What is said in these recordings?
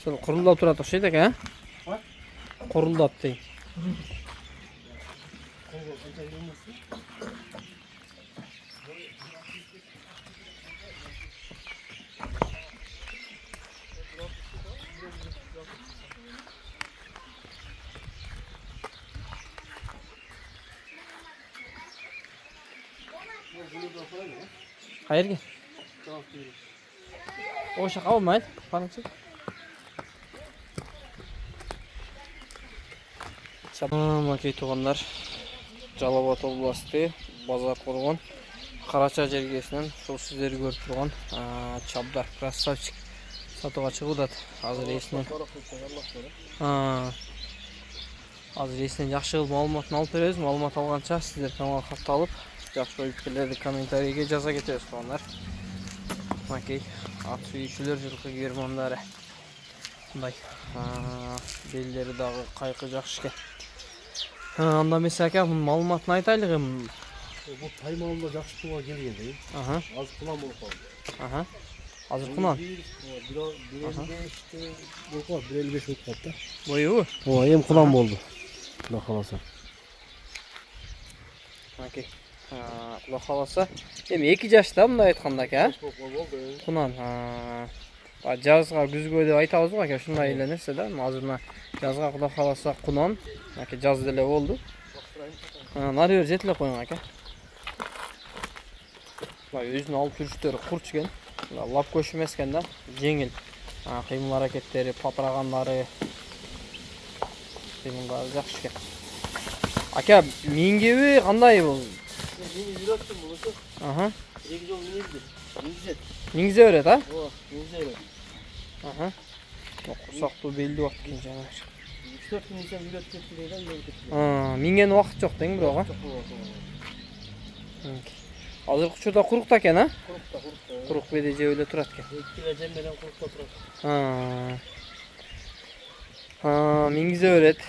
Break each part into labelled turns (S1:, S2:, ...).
S1: Ошол курулдап турат окшойт экен, а? Курулдап дейм. Qayerga? O'sha qolmaydi, qancha? Макей тугандар, Жалал-Абад областы, Базар Кургон, Карача жергесинен ушул сиздер көрүп турган чабдар, красавчик сатууга чыгып атат. Азыр эсинен. Азыр эсинен жакшы кылып маалыматын алып беребиз. Маалымат алганча сиздер каналга катталып, жакшы ой пикирлерди комментарийге жаза кетебиз тугандар. Макей, ат сүйүүчүлөр, жылкы германдары. Мындай белдери дагы кайкы жакшы экен. Анда эмес ака, мунун маалыматын айтайлык эми.
S2: Бул таймалында жакшы тууга келген дейм. Азыр кулан болуп калды.
S1: Азыр кунан.
S2: 1.55 болуп калды, 1.55 болуп калды да.
S1: Боюбу?
S2: Эми кулан болду. Кудай кааласа.
S1: Окей. Кудай кааласа. Эми 2 жашта мындай айтканда ака. Кунан. Жазга күзгө деп айтабызбы ака, ушундай эле нерсе да. Азыр мына жазга кудай кааласа кунан. Ака жаз деле болду. Нары бер жетиле коюң ака. Бай өзүнүн алып жүрүштөрү курч экен. Лап көш эмес экен да, жеңил. Кыймыл аракеттери, патрагандары. Кыймылдары жакшы экен. Ака, мингеби кандай бул?
S2: Мен жүрөттүм булушу. 2 жол мингизет.
S1: Мингизе берет, а?
S2: Мингизе берет.
S1: Курсактуу белди бак экен жана.
S2: 3-4 күн ичинде жүрөт кетти дейт, жүрөт кетти.
S1: Минген убакыт жок дең бирок, Азыр учурда курукта экен, а?
S2: Курукта.
S1: Курук беде жеп эле турат экен.
S2: Жем менен курукта турат.
S1: Мингизе берет.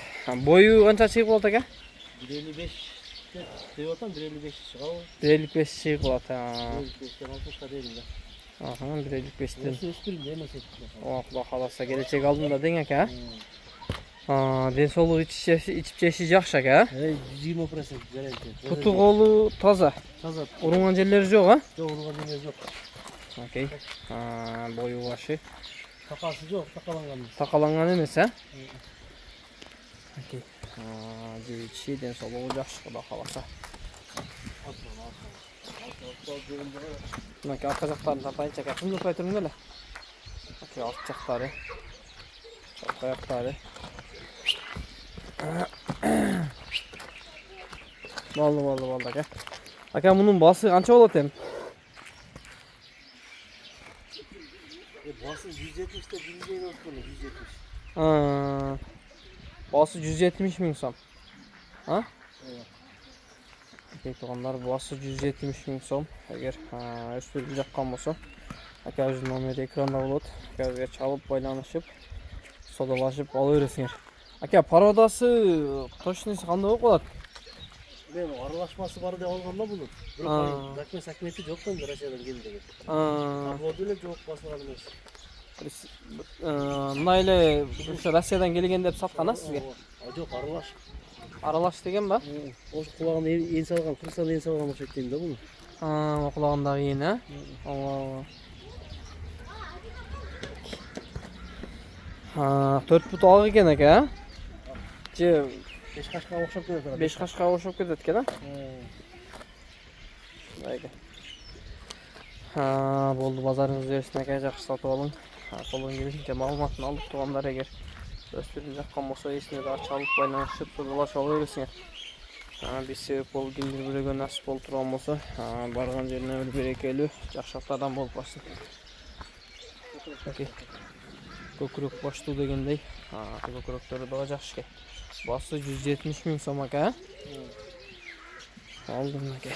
S1: Бою канча чыгып калат ака?
S2: 1.55 деп атам, 1.55 чыгабы?
S1: 1.55 чыгып калат.
S2: 1.55 60ка дейм да.
S1: 1.55тен.
S2: Өспүрүм да эмес.
S1: Кудай кааласа келечек алдында дең ака. Ден соолук ичип жеши жакшы ака.
S2: 20% гарантия.
S1: Туту колу таза.
S2: Таза.
S1: Урунган жерлери жок, а?
S2: Жок, урунган жерлери жок.
S1: Окей. Бою башы.
S2: Такасы жок, такаланган.
S1: Такаланган эмес, а? Окей. Жечи ден соолугу жакшы, кудай кааласа. Мына арка жактарын тартайынчы ака. Кым жокпай турмун эле. Окей, арт жактары. Арка жактары. Болду ака. Ака, мунун басы канча болот эми?
S2: Басы 170 деп билген өткөн, 170.
S1: Басы 170 миң сом. Окей, тугандар, басы 170 миң сом. Эгер өспүрүм жаккан болсо, ака өзүнүн номери экранда болот. Акабызга чалып байланышып, содалашып ала бересиңер. Ака, породасы точносы кандай болуп калат?
S2: Мен аралашмасы бар деп алгам да буну. Бирок документ жок да, Россиядан келди деген. Таблоду эле жок, басылган эмес.
S1: Мына эле ушу Россиядан келген деп саткан сизге?
S2: Жок, аралаш.
S1: Аралаш деген ба?
S2: Ош кулагына эн салган, Кыргызстанда эн салган окшойт дейм да буну.
S1: Кулагындагы эн, а? Ооба. 4 бут ак экен ака, а? Же
S2: 5 кашка окшоп кетет.
S1: 5 кашка окшоп кетет экен, а? Болду, базарыңыз берсин ака, жакшы сатып алың. Колдон келишинче маалыматын алып тургандар, эгер өспүрүм жаккан болсо эсине дагы чалып байланышып содалашып ала бересиңер. Биз себеп болуп кимдир бирөөгө насип болуп турган болсо, барган жерине бир берекелүү, жакшылыктардан болуп калсын. Окей. Көкүрөк баштуу дегендей, көкүрөктөрү дагы жакшы экен. Басы 170 миң сом ака. Алдым ака.